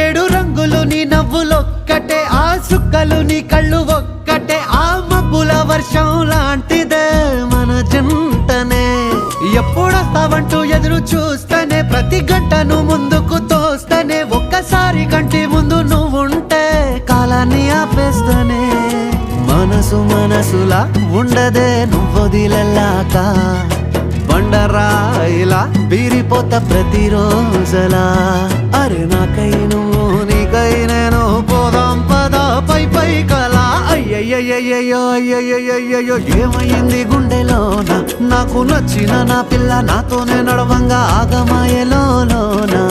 ఏడు రంగులు నీ నవ్వులొక్కటే, ఆ సుక్కలు నీ కళ్ళు ఒక్కటే, ఆ మబ్బుల వర్షం లాంటిదే మన జంటనే. ఎప్పుడొస్తావంటూ ఎదురు చూస్తేనే, ప్రతి గంటను ముందుకు తోస్తేనే, ఒక్కసారి కంటి ముందు నువ్వుంటే కాలాన్ని ఆపేస్తేనే. మనసు మనసులా ఉండదే నువ్వొదిలెళ్ళాక, బండరాయిలా బీరిపోత ప్రతిరోజలా. అరే నాకై నువ్వు నీకై నేను, పోదాం పదా పై పై కలా. అయ్యయ్యయ్యయ్యో అయ్యయ్యయ్యో ఏమైంది గుండెలోన, నాకు నచ్చిన నా పిల్ల నాతోనే నడవంగా ఆగమాయలోనా.